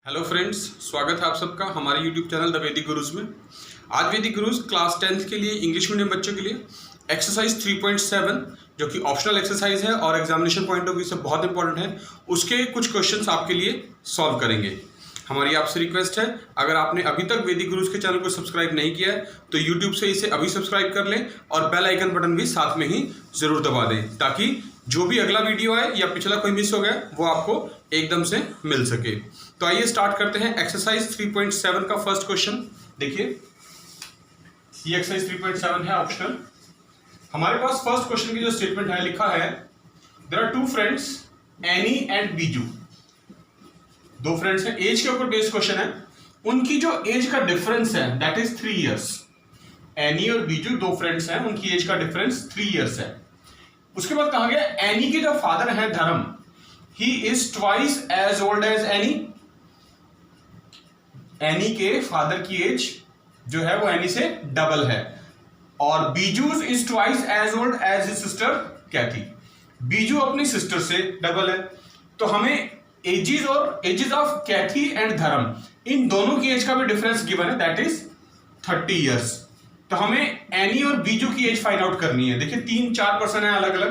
Hello friends, स्वागत है आप सबका हमारे यूट्यूब चैनल द वैदिक गुरुज में। आज वैदिक गुरुज क्लास 10th के लिए इंग्लिश मीडियम बच्चों के लिए एक्सरसाइज 3.7 जो कि ऑप्शनल एक्सरसाइज है और एग्जामिनेशन पॉइंट ऑफ व्यू से बहुत इंपॉर्टेंट है, उसके कुछ क्वेश्चंस आपके लिए सॉल्व करेंगे। हमारी आपसे रिक्वेस्ट है, अगर आपने अभी तक वैदिक गुरुज के चैनल को सब्सक्राइब नहीं किया है तो यूट्यूब से इसे अभी सब्सक्राइब कर लें और बेल आइकन बटन भी साथ में ही जरूर दबा दें, ताकि जो भी अगला वीडियो आए या पिछला कोई मिस हो गया वो आपको एकदम से मिल सके। तो आइए स्टार्ट करते हैं एक्सरसाइज 3.7 का फर्स्ट क्वेश्चन। देखिए, ये एक्सरसाइज 3.7 है ऑप्शनल। हमारे पास फर्स्ट क्वेश्चन की जो स्टेटमेंट है, लिखा है there are two friends Annie and Biju. दो फ्रेंड्स हैं, एज के ऊपर बेस्ड क्वेश्चन है। उनकी जो एज का डिफरेंस है दैट इज 3 इयर्स। एनी और बीजू दो फ्रेंड्स हैं, उनकी एज का डिफरेंस 3 इयर्स है। उसके बाद कहा गया एनी के जो फादर है Dharam, he is twice as old as Annie. Annie के फादर की एज जो है वो एनी से डबल है। और Biju is twice as old as his sister Kathy. Biju अपनी सिस्टर से डबल है। तो हमें एजेस और एजेस ऑफ कैथी एंड धर्म, इन दोनों की एज का भी डिफरेंस गिवन है, दैट इज 30 इयर्स। तो हमें एनी और बीजू की एज फाइंड आउट करनी है। देखिए 3-4 पर्सन है अलग अलग,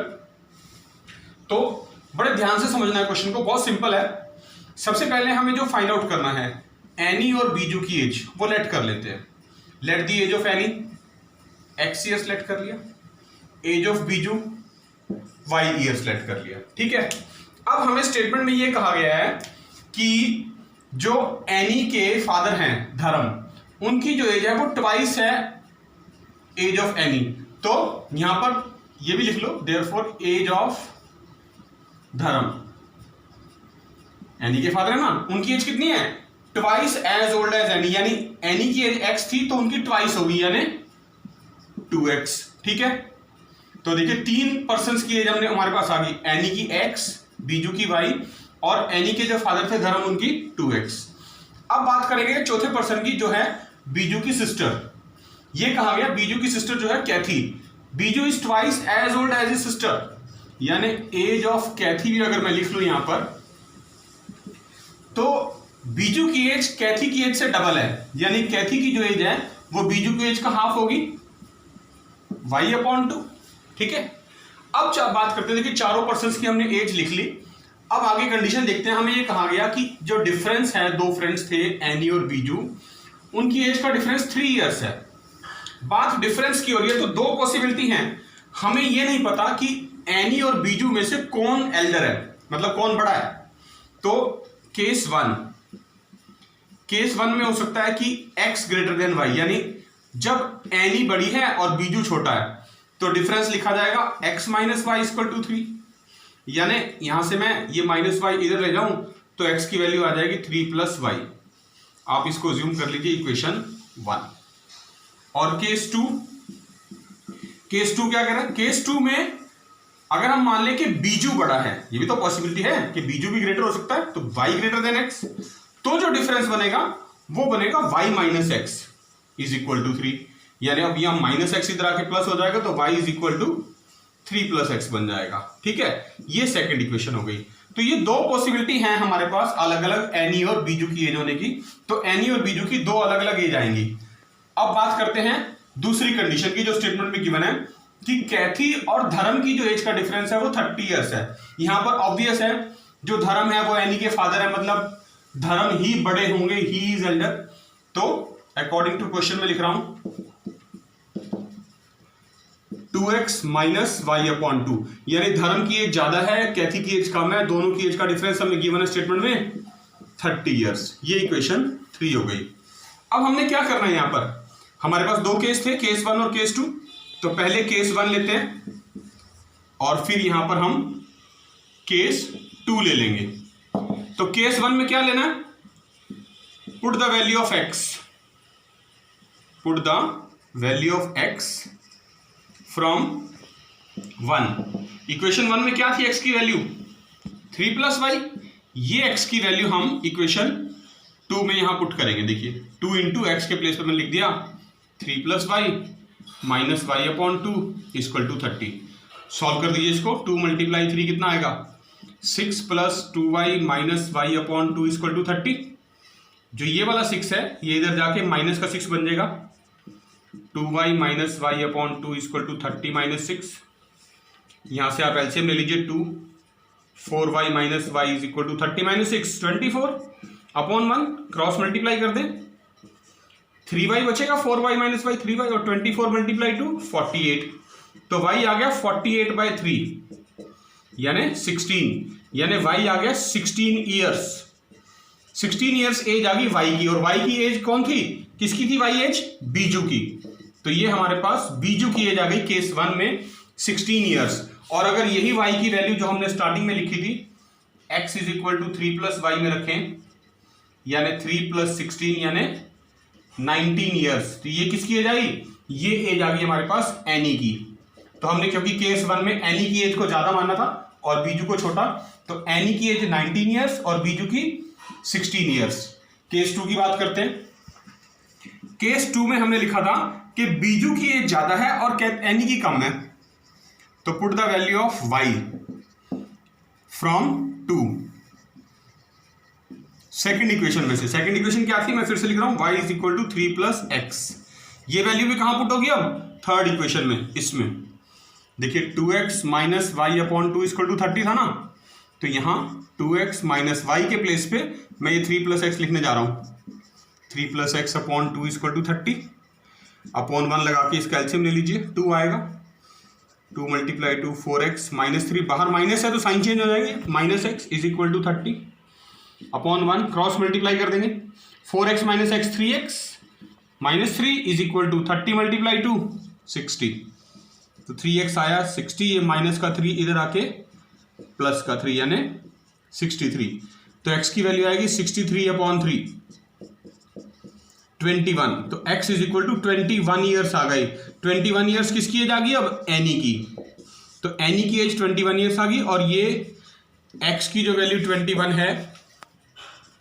तो बड़े ध्यान से समझना है क्वेश्चन को, बहुत सिंपल है। सबसे पहले हमें जो फाइंड आउट करना है एनी और बीजू की एज, वो लेट कर लेते हैं। Let the age of Annie x years let कर लिया, age of Biju y years let कर लिया, ठीक है। अब हमें स्टेटमेंट में ये कहा गया है कि जो एनी के फादर हैं धर्म, उनकी जो एज है वो ट्वाइस है एज ऑफ एनी। तो यहां पर ये भी लिख लो, देयरफॉर एज ऑफ धर्म, एनी के फादर है ना, उनकी एज कितनी है? Twice as old as Annie. यानी एनी की एज x थी तो उनकी ट्वाइस होगी, यानी 2x, ठीक है। तो देखिए 3 पर्सन्स की एज हमने हमारे पास आ गई, एनी की x, बीजू की y और एनी के जो फादर थे धर्म, उनकी 2x। अब बात करेंगे चौथे पर्सन की, जो है बीजू की सिस्टर। ये कहा गया बीजू की सिस्टर जो है Kathy, Biju is twice as old as his sister. यानी एज ऑफ कैथी भी अगर मैं लिख लूं यहां पर, तो बीजू की एज कैथी की एज से डबल है। यानी कैथी की जो एज है वो बीजू की एज का हाफ होगी, y/2, ठीक है। अब बात करते हैं, देखिए चारों पर्सन्स की हमने एज लिख ली। अब आगे कंडीशन देखते हैं। हमें ये कहा गया कि जो डिफरेंस है, दो फ्रेंड्स थे एनी और बीजू, उनकी एज का डिफरेंस 3 इयर्स है। बात डिफरेंस की हो रही है तो दो पॉसिबिलिटी हैं। हमें ये नहीं पता कि एनी और बीजू में से कौन एल्डर है, मतलब कौन बड़ा है। तो केस वन में हो सकता है कि x ग्रेटर देन y, यानी जब एनी बड़ी है और बीजू छोटा है तो डिफरेंस लिखा जाएगा x minus Y equal to 3। यानी यहां से मैं ये माइनस वाई इधर ले जाऊं तो x की वैल्यू आ जाएगी 3 प्लस वाई। आप इसको ज्यूम कर लीजिए इक्वेशन 1। और केस टू क्या कह रहा है? केस 2 में अगर हम मान लें कि बीजू बड़ा है, ये भी तो पॉसिबिलिटी है कि बीजू भी ग्रेटर हो सकता है, तो y ग्रेटर देन x, तो जो डिफरेंस बनेगा वो बनेगा y minus X is equal to 3। यानी अब यहां माइनस एक्स इधर आके प्लस हो जाएगा तो y is equal to 3 plus X बन जाएगा, ठीक है। ये सेकंड इक्वेशन हो गई। तो ये दो पॉसिबिलिटी हैं हमारे पास अलग अलग एनी और बीजू की एज होने की। तो एनी और बीजू की दो अलग अलग एज आएंगी। अब बात करते हैं दूसरी कंडीशन की, जो स्टेटमेंट में गिवन है कि कैथी और धर्म की जो एज का डिफरेंस है वो 30 इयर्स है। यहां पर ऑब्वियस है, जो धर्म है वो एनी के फादर है, मतलब धर्म ही बड़े होंगे, ही इज एल्डर। तो अकॉर्डिंग टू क्वेश्चन में लिख रहा हूं 2x माइनस y/2, यानी धर्म की एज ज्यादा है, कैथी की एज कम है, दोनों की एज का डिफरेंस हमें गिवन है स्टेटमेंट में 30 इयर्स। ये इक्वेशन 3 हो गई। अब हमने क्या करना है, यहां पर हमारे पास दो केस थे, केस 1 और केस 2। तो पहले केस 1 लेते हैं और फिर यहां पर हम केस 2 ले लेंगे। तो केस 1 में क्या लेना है? Put the value of x from 1। Equation 1 में क्या थी x की वैल्यू? 3 plus Y. ये x की वैल्यू हम इक्वेशन 2 में यहां पुट करेंगे। देखिए 2 इंटू एक्स के प्लेस पर मैंने लिख दिया 3 plus Y minus y/2 equal to 30। Solve कर दीजिए इसको, 2 मल्टीप्लाई 3 कितना आएगा? 6 plus 2y minus y/2 equal to 30। जो ये वाला 6 है ये इधर जाके माइनस का 6 बन जाएगा, 2y minus Y upon 2 equal to 30 minus 6। यहां से आप एलसीएम ले लीजिए, 2 4y minus Y is equal to 30 minus 6 24 upon 1, cross multiply कर दें, 3y बचेगा, 4y माइनस वाई 3y, और 24 मल्टीप्लाई टू 48, तो y आ गया 48/3 यानी 16, यानी y आ गया 16 ईयर्स। 16 ईयर्स एज आ गई y की, और y की एज कौन थी, किसकी थी y एज, बीजू की। तो ये हमारे पास बीजू की एज आ गई केस 1 में 16 ईयर्स। और अगर यही y की वैल्यू जो हमने स्टार्टिंग में लिखी थी x is equal to 3 plus Y में रखें, यानी 3 प्लस 16 यानी 19 ईयर्स, तो ये किसकी एज आई, ये एज आ गई हमारे पास एनी की। तो हमने क्योंकि केस 1 में एनी की एज को ज्यादा माना था और बीजू को छोटा, तो एनी की एज 19 ईयर्स और बीजू की 16 ईयर्स। केस 2 की बात करते हैं। केस 2 में हमने लिखा था कि बीजू की एज ज्यादा है और एनी की कम है, तो put the value of y from 2 second equation में से। सेकेंड इक्वेशन क्या थी, मैं फिर से लिख रहा हूं, y is equal to 3 plus X. ये वैल्यू भी कहां पुट होगी अब, थर्ड इक्वेशन में। इसमें देखिए 2x minus Y upon 2 equal to 30 था ना, तो यहां 2x माइनस वाई के प्लेस पे मैं ये 3 प्लस एक्स लिखने जा रहा हूं। 3 plus X upon 2 equal to 30 upon 1 लगा के इसका एलसीएम ले लीजिए, 2 आएगा, 2 मल्टीप्लाई टू 4x माइनस 3, बाहर माइनस है तो साइन चेंज हो जाएगी, minus X is equal to 30 upon 1, cross multiply कर देंगे, 4x minus X 3x minus 3 is equal to 30 multiply two 60, तो 3x आया 60, ये माइनस का 3 इधर आके प्लस का 3 यानी 63, तो x की वैल्यू आएगी 63 अपॉन 3 21, तो x is equal to 21 years आ गई। 21 ईयर्स किसकी एज आ गई अब, एनी की, तो एनी की एज 21 ईयर्स आ गई। और ये x की जो वैल्यू 21 है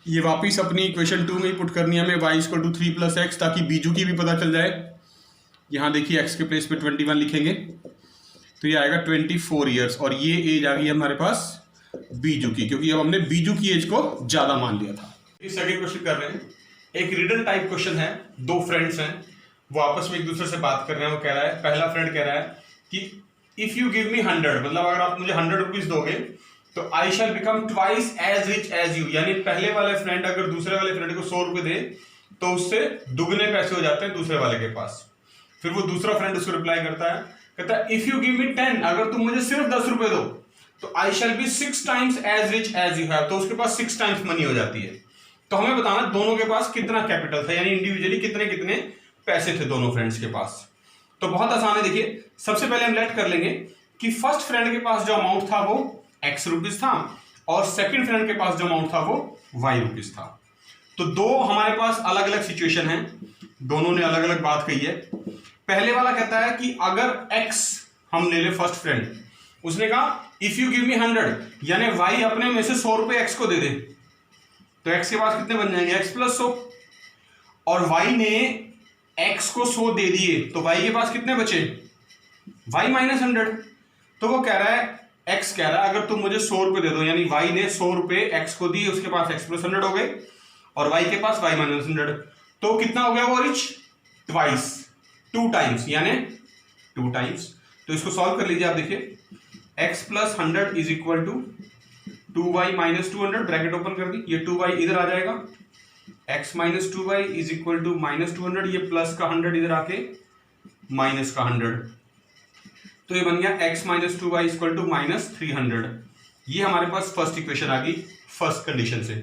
ये वापिस अपनी इक्वेशन 2 में ही पुट करनी है हमें, y equal to 3 plus X, ताकि बीजू की भी पता चल जाए। यहाँ देखिए x के प्लेस पे 21 लिखेंगे तो ये आएगा 24 ईयर्स, और ये एज आ गई हमारे पास बीजू की, क्योंकि अब हमने बीजू की एज को ज्यादा मान लिया था। इस सेकंड क्वेश्चन कर रहे हैं, एक रिडल टाइप क्वेश्चन है, दो फ्रेंड्स हैं वो आपस में एक दूसरे से बात कर रहे हैं। वो कह रहा है, पहला फ्रेंड कह रहा है कि इफ यू गिव मी 100, मतलब अगर आप मुझे 100 रुपीज दोगे तो I shall become twice as rich as you, यानी पहले वाले फ्रेंड अगर दूसरे वाले फ्रेंड को 100 रुपए दे तो उससे दुगने पैसे हो जाते हैं दूसरे वाले के पास। फिर वो दूसरा फ्रेंड उसको रिप्लाई करता है, कहता है इफ यू गिव मी 10, अगर तुम मुझे सिर्फ 10 रुपए दो तो I shall be 6 times as rich as you have, तो उसके पास 6 टाइम्स मनी हो जाती है। तो हमें बताना दोनों के पास कितना कैपिटल था, यानी इंडिविजुअली कितने कितने पैसे थे दोनों फ्रेंड्स के पास। तो बहुत आसान है, देखिए सबसे पहले हम लेट कर लेंगे कि फर्स्ट फ्रेंड के पास जो अमाउंट था वो x रुपीज था, और सेकंड फ्रेंड के पास जो अमाउंट था वो y रुपीज था। तो दो हमारे पास अलग अलग सिचुएशन है, दोनों ने अलग अलग बात कही है। पहले वाला कहता है कि अगर x हम ले ले फर्स्ट फ्रेंड, उसने कहा इफ यू गिव मी 100, यानी y अपने में से 100 रुपए x को दे दे, तो x के पास कितने बन जाएंगे, x प्लस 100, और y ने x को 100 दे दिए तो y के पास कितने बचे, y माइनस 100। तो वो कह रहा है, x कह रहा है अगर तुम मुझे 100 रुपए दे दो, यानी y ने 100 रुपए x को दिए, उसके पास x प्लस 100 हो गए और y के पास y माइनस 100, तो कितना हो गया वो रिच, ट्वाइस, 2 टाइम्स, यानी 2 टाइम्स। तो इसको सॉल्व कर लीजिए आप, देखिए x plus 100 is equal to 2y minus 200, bracket open कर दी, ये 2y इधर आ जाएगा, x minus 2y is equal to minus 200, ये प्लस का 100 इधर आके माइनस का 100, तो ये बन गया x minus 2y equal to minus 300। ये हमारे पास फर्स्ट इक्वेशन आ गई फर्स्ट कंडीशन से।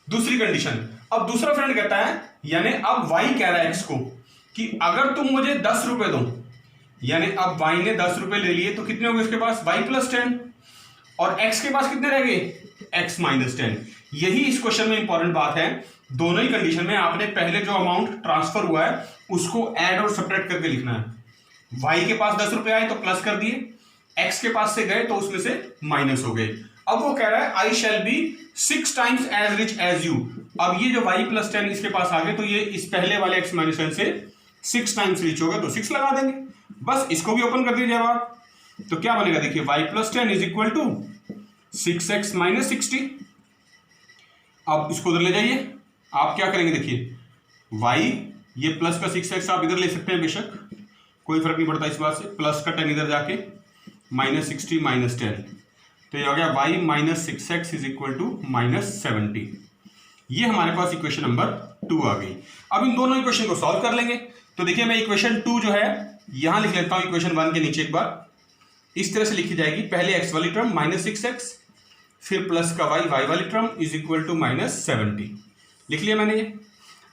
दूसरी कंडीशन, अब दूसरा फ्रेंड कहता है, यानी अब y कह रहा है x को कि अगर तुम मुझे 10 रुपए दो, यानी अब y ने 10 रुपए ले लिए तो कितने हो गए उसके पास, y प्लस 10, और x के पास कितने रह गए, x माइनस 10। यही इस क्वेश्चन में इंपॉर्टेंट बात है, दोनों ही कंडीशन में आपने पहले जो अमाउंट ट्रांसफर हुआ है उसको ऐड और सब्ट्रैक्ट करके लिखना है। y के पास 10 रुपए आए तो प्लस कर दिए, x के पास से गए तो उसमें से माइनस हो गए। अब वो कह रहा है I shall be 6 times as rich as you. अब ये जो y प्लस 10 इसके पास आ गए तो ये इस पहले वाले x माइनस 10 से 6 टाइम्स रिच होगा, तो 6 लगा देंगे, बस इसको भी ओपन कर दीजिए आप, तो क्या बनेगा, देखिए y plus 10 is equal to 6x minus 60। अब इसको उधर ले जाइए, आप क्या करेंगे, देखिए y, ये प्लस का 6x आप इधर ले सकते हैं, बेशक कोई फर्क नहीं पड़ता इस बात से, प्लस का 10 इधर जाके -60 -10, तो ये हो गया y -6x is equal to -70। ये हमारे पास इक्वेशन नंबर 2 आ गई। अब इन दोनों इक्वेशन को सॉल्व कर लेंगे। तो देखिए मैं इक्वेशन 2 जो है यहां लिख लेता हूं, इक्वेशन 1 के नीचे एक बार इस तरह से लिखी जाएगी। पहले x वाली टर्म -6x, फिर प्लस का y वाली टर्म इज इक्वल टू -70। लिख लिया मैंने ये।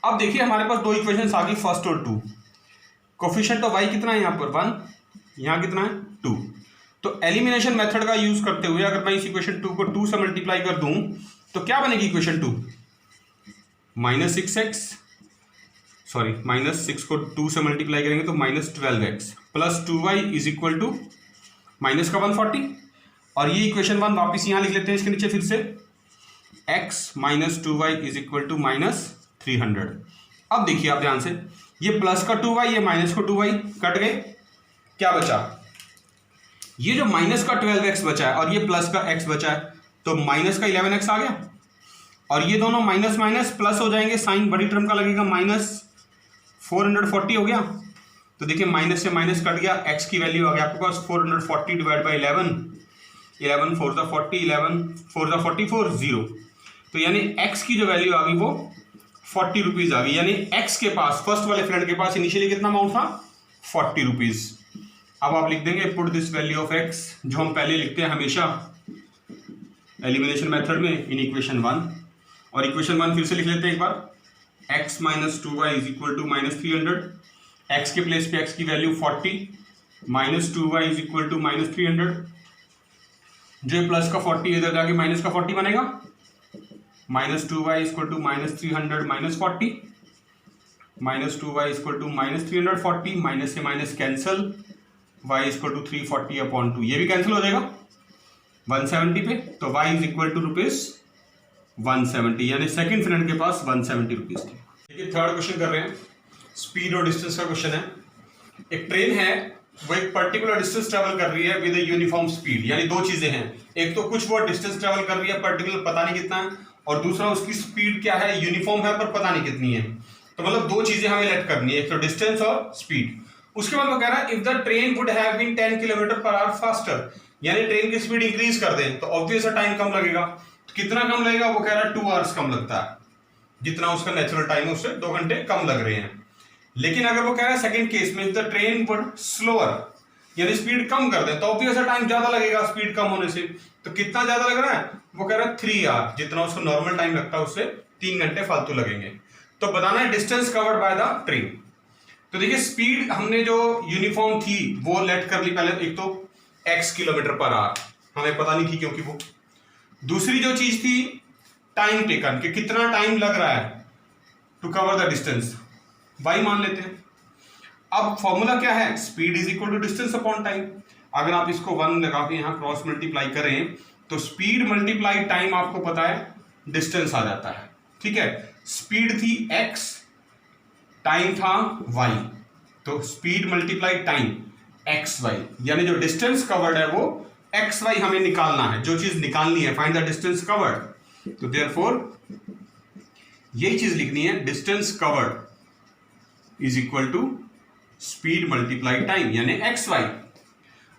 अब देखिए हमारे पास दो इक्वेशन आ गई, फर्स्ट और 2। कोफिशिएंट ऑफ y कितना है यहाँ पर 1, यहाँ कितना है 2। तो एलिमिनेशन मेथड का यूज करते हुए अगर मैं इस इक्वेशन 2 को 2 से मल्टीप्लाई कर दूं तो क्या बनेगी इक्वेशन 2, -6x, सॉरी -6 को 2 से मल्टीप्लाई करेंगे तो -12x plus 2y is equal to minus का 140। और ये इक्वेशन 1 वापिस यहां लिख लेते हैं इसके नीचे फिर से, x minus 2y is equal to -300। अब देखिए आप ध्यान से, ये प्लस का 2y, ये माइनस को 2y कट गए, क्या बचा, ये जो माइनस का 12x बचा है और ये प्लस का x बचा है, तो माइनस का 11x आ गया। और ये दोनों माइनस माइनस प्लस हो जाएंगे, साइन बड़ी टर्म का लगेगा, -440 हो गया। तो देखिए माइनस से माइनस कट गया, x की वैल्यू आ गया आपके पास 440 डिवाइड बाई 11, 11 4 ज़ा 40, 11 4 ज़ा 44, 0। तो यानी x की जो वैल्यू आ गई वो 40 रुपीज़ आ गई। यानी x के पास, फर्स्ट वाले फ्रेंड के पास इनिशियली कितना अमाउंट था, 40 रुपीज़। अब आप लिख देंगे put this value of x, जो हम पहले लिखते हैं हमेशा एलिमिनेशन मेथड में, इन इक्वेशन 1। और इक्वेशन 1 फिर से लिख लेते हैं एक बार, x minus 2y is equal to -300, x के प्लेस पे x की value 40, minus 2y is equal to -300, जो प्लस का 40 इधर जाके माइनस का 40 बनेगा, -2y is equal to -300 -40, -2y is equal to -340, माइनस से minus cancel, y is equal to 340/2, ये भी कैंसिल हो जाएगा 170 पे, तो y इज इक्वल टू ₹170, यानी सेकंड फ्रेंड के पास 170 रुपीज थी। देखिए थर्ड क्वेश्चन कर रहे हैं, स्पीड और डिस्टेंस का क्वेश्चन है। एक ट्रेन है, वो एक पर्टिकुलर डिस्टेंस ट्रेवल कर रही है विद यूनिफॉर्म स्पीड, यानी दो चीजें हैं, एक तो कुछ वो डिस्टेंस ट्रेवल कर रही है पर्टिकुलर पता नहीं कितना है, और दूसरा उसकी स्पीड क्या है, यूनिफॉर्म है पर पता नहीं कितनी है। तो मतलब दो चीजें हमें लेट करनी है, एक तो डिस्टेंस और स्पीड। उसके बाद वो कह रहा है if the train would have been 10 km/h faster, यानी ट्रेन की स्पीड इंक्रीज कर दें तो ऑब्वियस टाइम कम लगेगा। तो कितना कम लगेगा, वो कह रहा है 2 आवर्स कम लगता है, जितना उसका नेचुरल टाइम है उससे 2 घंटे कम लग रहे हैं। लेकिन अगर वो कह रहा है सेकंड केस में if the train would slower, यानी स्पीड कम कर दें तो ऑब्वियस टाइम ज्यादा लगेगा स्पीड कम होने से। तो कितना ज्यादा लग रहा है, वो कह रहा है 3 आवर, जितना उसको नॉर्मल टाइम लगता है उससे 3 घंटे फालतू लगेंगे। तो बताना है distance covered by the train. तो देखिए स्पीड हमने जो यूनिफॉर्म थी वो लेट कर ली पहले, एक तो x km/h हमें पता नहीं थी क्योंकि वो, दूसरी जो चीज थी टाइम टेकन, कि कितना टाइम लग रहा है to cover the distance, y मान लेते हैं। अब फॉर्मूला क्या है, speed is equal to distance upon time. अगर आप इसको 1 लगा के यहां क्रॉस मल्टीप्लाई करें तो स्पीड मल्टीप्लाई टाइम आपको पता है डिस्टेंस आ जाता है, ठीक है। स्पीड थी x, टाइम था y, तो स्पीड मल्टीप्लाई टाइम xy, यानी जो डिस्टेंस कवर्ड है वो xy हमें निकालना है, जो चीज निकालनी है, फाइंड द डिस्टेंस कवर्ड। तो देयरफॉर यही चीज लिखनी है, distance covered is equal to speed multiply time, यानी xy।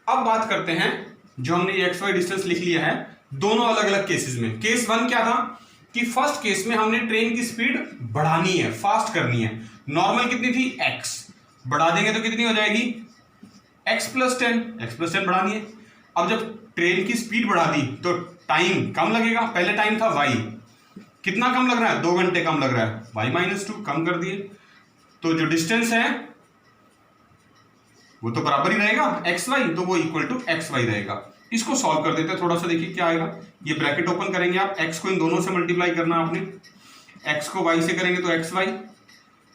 अब बात करते हैं, जो हमने ये xy डिस्टेंस लिख लिया है दोनों अलग अलग केसेस में। केस 1 क्या था कि फर्स्ट केस में हमने ट्रेन की स्पीड बढ़ानी है, फास्ट करनी है। नॉर्मल कितनी थी x, बढ़ा देंगे तो कितनी हो जाएगी x + 10 बढ़ानी है। अब जब ट्रेन की स्पीड बढ़ा दी तो टाइम कम लगेगा, पहले टाइम था y, कितना कम लग रहा है, 2 घंटे कम लग रहा है, y - 2 कम कर दिए, तो जो डिस्टेंस है वो तो बराबर ही रहेगा xy, तो वो इक्वल टू xy रहेगा। इसको सॉल्व कर देते हैं थोड़ा सा, देखिए क्या आएगा। ये ब्रैकेट ओपन करेंगे आप, x को इन दोनों से मल्टीप्लाई करना आपने, x को y से करेंगे तो xy,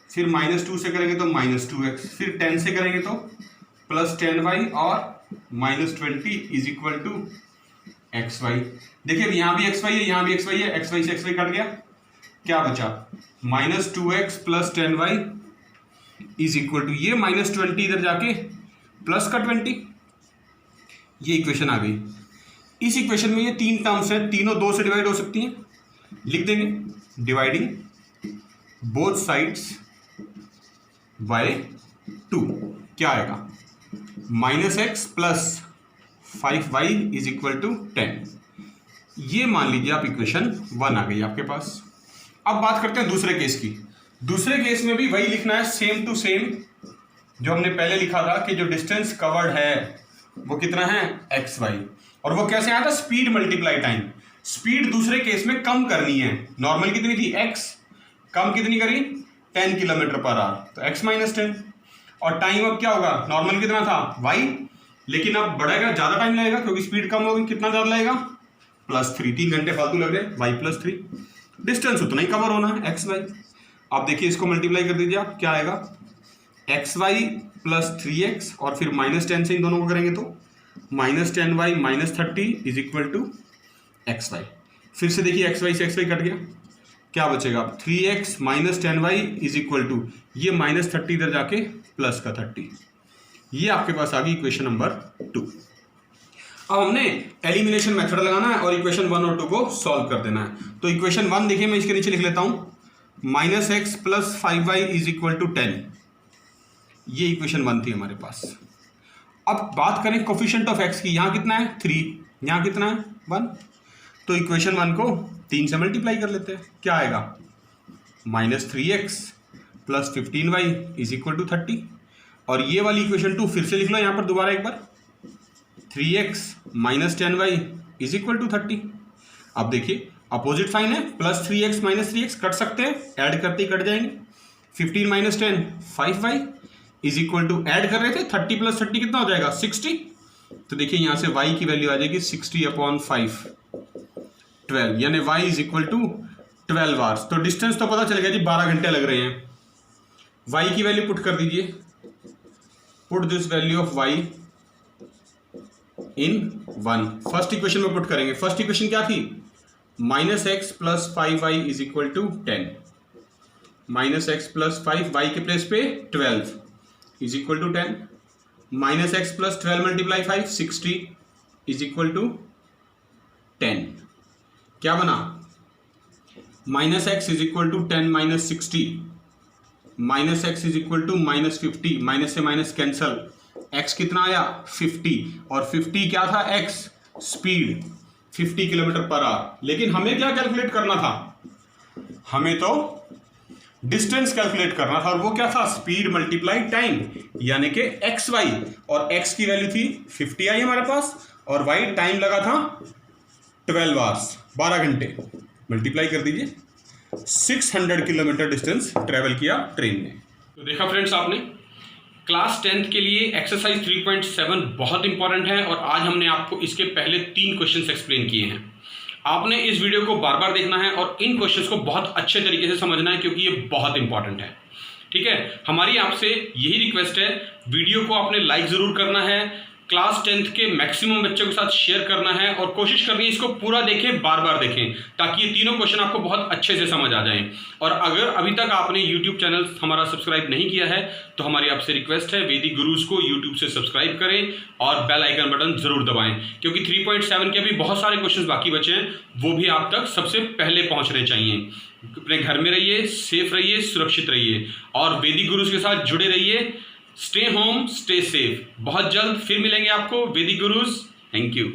फिर -2 से करेंगे तो -2x, फिर 10 से करेंगे तो +10y, और -20 इज इक्वल टू xy। देखिए यहां भी xy है, यहां भी xy है, xy से xy कट गया, क्या बचा -2x + 10y is equal to, ये -20 इधर जाके प्लस का 20, ये इक्वेशन आ गई। इस इक्वेशन में ये 3 टर्म्स हैं, तीनों 2 से डिवाइड हो सकती हैं, लिख देंगे डिवाइडिंग बोथ साइड्स बाय 2 क्या आएगा, -x plus 5y is equal to 10। ये मान लीजिए आप इक्वेशन 1 आ गई आपके पास। अब बात करते हैं दूसरे केस की। दूसरे केस में भी वही लिखना है, सेम टू सेम जो हमने पहले लिखा था कि जो डिस्टेंस कवर्ड है वो कितना है, xy। और वो कैसे आया था, स्पीड मल्टीप्लाई टाइम। स्पीड दूसरे केस में कम करनी है, नॉर्मल कितनी थी x, कम कितनी करी 10 किलोमीटर पर आवर, तो x माइनस 10। और टाइम अब क्या होगा, नॉर्मल कितना था y, लेकिन अब बढ़ेगा, ज्यादा टाइम लगेगा क्योंकि स्पीड कम होगी, कितना ज्यादा लगेगा +3, 3 घंटे फालतू लग रहे, y + 3। डिस्टेंस उतना ही कवर होना है xy। आप देखिए इसको मल्टीप्लाई कर दीजिए आप, क्या आएगा xy + 3x और फिर -10 से इन दोनों को करेंगे तो -10y -30 is equal to xy। फिर से देखिए xy से xy कट गया, क्या बचेगा 3x - 10y is equal to ये -30 इधर जाके प्लस का 30। ये आपके पास आ गई इक्वेशन नंबर 2। अब हमने एलिमिनेशन मेथड लगाना है और इक्वेशन 1 और 2 को सॉल्व कर देना है। तो इक्वेशन 1 देखिए, मैं इसके नीचे लिख लेता हूं, -x + 5y is equal to 10। ये इक्वेशन 1 थी हमारे पास। अब बात करें कोफिशिएंट ऑफ x की, यहां कितना है 3, यहां कितना है 1, तो इक्वेशन 1 को 3 से मल्टीप्लाई कर लेते हैं, क्या आएगा -3x + 15y is equal to 30। और ये वाली इक्वेशन 2 फिर से लिख लो यहां पर दोबारा एक बार, 3x - 10y is equal to 30। अब देखिए अपोजिट साइन है, +3x - 3x कट सकते हैं, ऐड करते ही कट जाएंगे। 15 - 10 5y is equal to, add कर रहे थे 30 + 30 कितना हो जाएगा 60। तो देखिए यहां से y की वैल्यू आ जाएगी 60/5 12, यानी y is equal to 12 hours. तो डिस्टेंस तो पता चल गया जी, 12 घंटे लग रहे हैं। y की वैल्यू पुट कर दीजिए, put this value of y in 1। First equation में पुट करेंगे। फर्स्ट इक्वेशन क्या थी, -x + 5y is equal to 10, -x + 5 y के प्लेस पे 12 is equal to 10, -x + 12 × 5 60 is equal to 10। क्या बना, -x is equal to 10 - 60, -x is equal to -50, minus से minus cancel, x कितना आया 50, और 50 क्या था x speed 50 kilometre per hour. लेकिन हमें क्या कैलकुलेट करना था, हमें तो डिस्टेंस कैलकुलेट करना था, और वो क्या था स्पीड मल्टीप्लाई टाइम, यानी कि xy। और x की वैल्यू थी 50 आई हमारे पास, और y टाइम लगा था 12 आवर्स, 12 घंटे। मल्टीप्लाई कर दीजिए, 600 किलोमीटर डिस्टेंस ट्रेवल किया ट्रेन ने। तो देखा फ्रेंड्स आपने, क्लास 10th के लिए एक्सरसाइज 3.7 बहुत इंपॉर्टेंट है, और आज हमने आपको इसके पहले 3 क्वेश्चंस एक्सप्लेन किए हैं। आपने इस वीडियो को बार बार देखना है और इन क्वेश्चंस को बहुत अच्छे तरीके से समझना है, क्योंकि ये बहुत इंपॉर्टेंट है। ठीक है, हमारी आपसे यही रिक्वेस्ट है, वीडियो को आपने लाइक जरूर करना है, क्लास 10th के मैक्सिमम बच्चों के साथ शेयर करना है, और कोशिश करनी है इसको पूरा देखें, बार बार देखें, ताकि ये तीनों क्वेश्चन आपको बहुत अच्छे से समझ आ जाएं। और अगर अभी तक आपने YouTube चैनल हमारा सब्सक्राइब नहीं किया है, तो हमारी आपसे रिक्वेस्ट है, वैदिक गुरुज को YouTube से सब्सक्राइब करें और बेल आइकन बटन जरूर दबाएं, क्योंकि 3.7 के भी बहुत सारे क्वेश्चन बाकी बचे हैं, वो भी आप तक सबसे पहले पहुंचने चाहिए। अपने घर में रहिए, सेफ रहिए, सुरक्षित रहिए, और वैदिक गुरुज के साथ जुड़े रहिए। Stay home, stay safe. बहुत जल्द फिर मिलेंगे आपको वैदिक गुरुज। Thank you.